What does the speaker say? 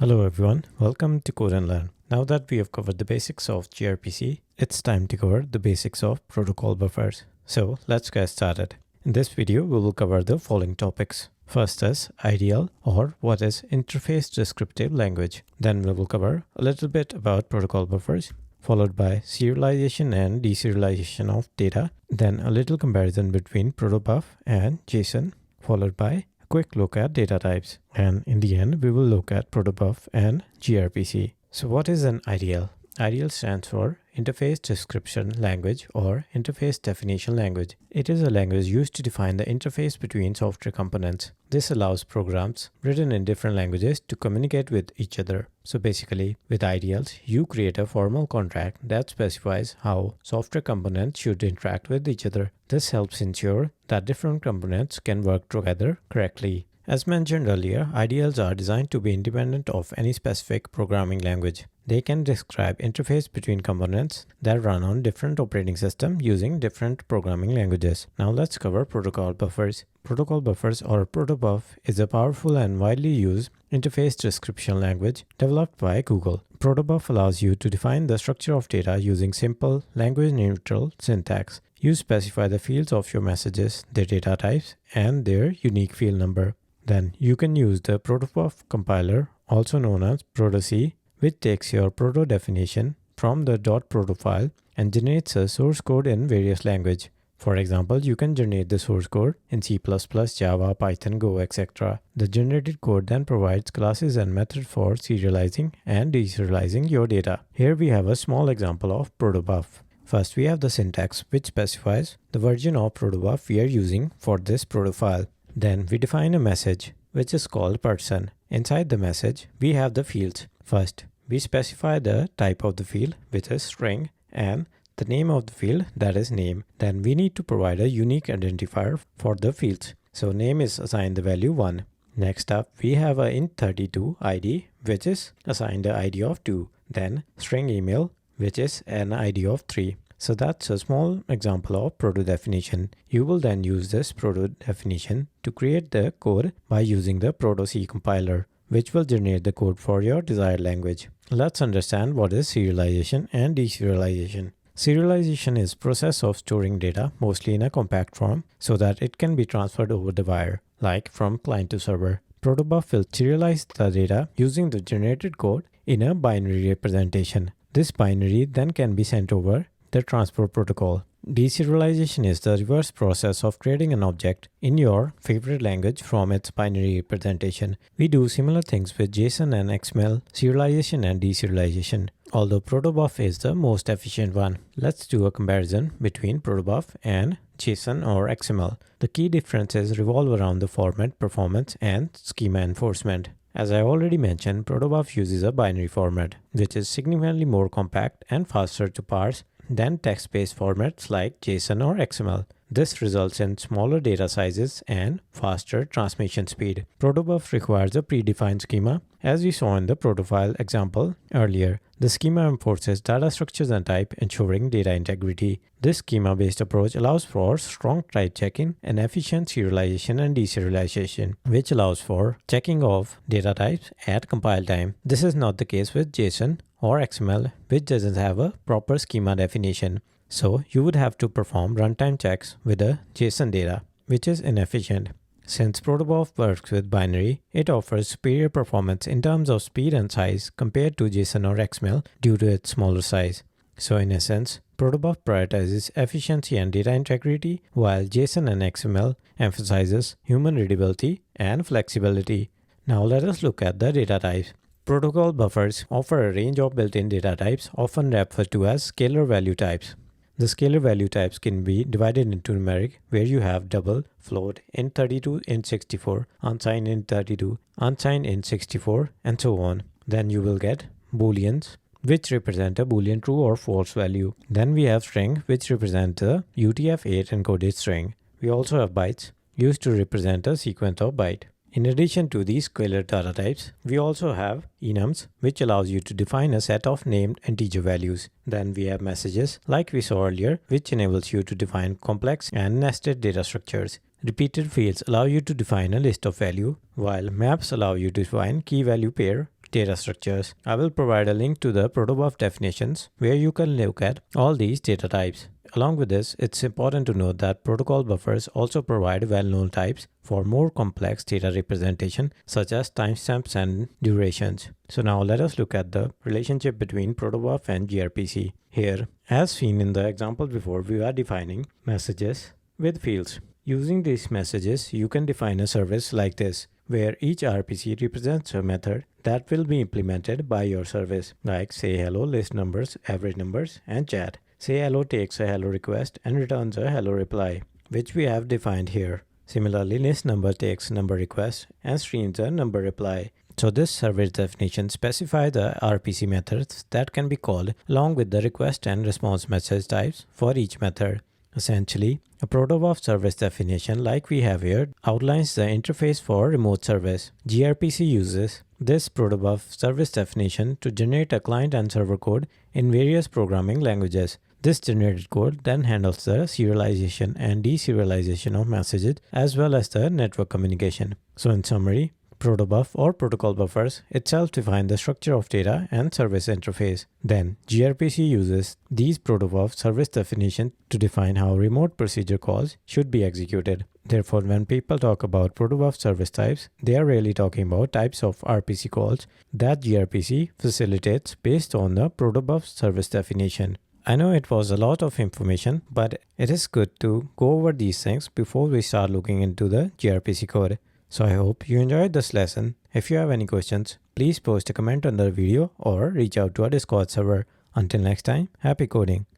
Hello everyone, welcome to Code and Learn. Now that we have covered the basics of gRPC, it's time to cover the basics of protocol buffers. So let's get started. In this video, we will cover the following topics. First is IDL, or what is Interface Descriptive Language. Then we will cover a little bit about protocol buffers, followed by serialization and deserialization of data. Then a little comparison between Protobuf and JSON, followed by quick look at data types, and in the end we will look at Protobuf and gRPC. So what is an IDL? IDL stands for Interface Description Language or Interface Definition Language. It is a language used to define the interface between software components. This allows programs written in different languages to communicate with each other. So basically, with IDLs, you create a formal contract that specifies how software components should interact with each other. This helps ensure that different components can work together correctly. As mentioned earlier, IDLs are designed to be independent of any specific programming language. They can describe interface between components that run on different operating systems using different programming languages. Now let's cover protocol buffers. Protocol buffers or Protobuf is a powerful and widely used interface description language developed by Google. Protobuf allows you to define the structure of data using simple, language-neutral syntax. You specify the fields of your messages, their data types, and their unique field number. Then you can use the Protobuf compiler, also known as Proto-C, which takes your proto definition from the .proto file and generates a source code in various languages. For example, you can generate the source code in C++, Java, Python, Go, etc. The generated code then provides classes and methods for serializing and deserializing your data. Here we have a small example of Protobuf. First, we have the syntax, which specifies the version of Protobuf we are using for this proto file. Then we define a message, which is called person. Inside the message, we have the fields. First, we specify the type of the field, which is string, and the name of the field, that is name. Then we need to provide a unique identifier for the fields. So name is assigned the value 1. Next up, we have a int32 ID, which is assigned the ID of 2. Then string email, which is an ID of 3. So that's a small example of proto definition. You will then use this proto definition to create the code by using the Proto-C compiler, which will generate the code for your desired language. Let's understand what is serialization and deserialization. Serialization is the process of storing data, mostly in a compact form, so that it can be transferred over the wire, like from client to server. Protobuf will serialize the data using the generated code in a binary representation. This binary then can be sent over the transport protocol. Deserialization is the reverse process of creating an object in your favorite language from its binary representation. We do similar things with JSON and XML, serialization and deserialization, although Protobuf is the most efficient one. Let's do a comparison between Protobuf and JSON or XML. The key differences revolve around the format, performance, and schema enforcement. As I already mentioned, Protobuf uses a binary format, which is significantly more compact and faster to parse than text-based formats like JSON or XML. This results in smaller data sizes and faster transmission speed. Protobuf requires a predefined schema, as we saw in the protofile example earlier. The schema enforces data structures and type, ensuring data integrity. This schema-based approach allows for strong type checking and efficient serialization and deserialization, which allows for checking of data types at compile time. This is not the case with JSON or XML, which doesn't have a proper schema definition. So you would have to perform runtime checks with the JSON data, which is inefficient. Since Protobuf works with binary, it offers superior performance in terms of speed and size compared to JSON or XML due to its smaller size. So in essence, Protobuf prioritizes efficiency and data integrity, while JSON and XML emphasizes human readability and flexibility. Now let us look at the data types. Protocol buffers offer a range of built-in data types, often referred to as scalar value types. The scalar value types can be divided into numeric, where you have double, float, int32, int64, unsigned int32, unsigned int64, and so on. Then you will get booleans, which represent a boolean true or false value. Then we have string, which represent a UTF-8 encoded string. We also have bytes, used to represent a sequence of byte. In addition to these scalar data types, we also have enums, which allows you to define a set of named integer values. Then we have messages, like we saw earlier, which enables you to define complex and nested data structures. Repeated fields allow you to define a list of value, while maps allow you to define key value pair, data structures. I will provide a link to the Protobuf definitions where you can look at all these data types. Along with this, it's important to note that protocol buffers also provide well-known types for more complex data representation such as timestamps and durations. So now let us look at the relationship between Protobuf and gRPC. Here, as seen in the example before, we are defining messages with fields. Using these messages, you can define a service like this, where each RPC represents a method that will be implemented by your service, like say hello, list numbers, average numbers, and chat. Say hello takes a hello request and returns a hello reply, which we have defined here. Similarly, list number takes number request and streams a number reply. So this service definition specifies the RPC methods that can be called along with the request and response message types for each method. Essentially, a Protobuf service definition like we have here outlines the interface for remote service. gRPC uses this Protobuf service definition to generate a client and server code in various programming languages. This generated code then handles the serialization and deserialization of messages as well as the network communication. So in summary, Protobuf or protocol buffers itself define the structure of data and service interface. Then gRPC uses these Protobuf service definitions to define how remote procedure calls should be executed. Therefore, when people talk about Protobuf service types, they are really talking about types of RPC calls that gRPC facilitates based on the Protobuf service definition. I know it was a lot of information, but it is good to go over these things before we start looking into the gRPC code. So I hope you enjoyed this lesson. If you have any questions, please post a comment under the video or reach out to our Discord server. Until next time, happy coding.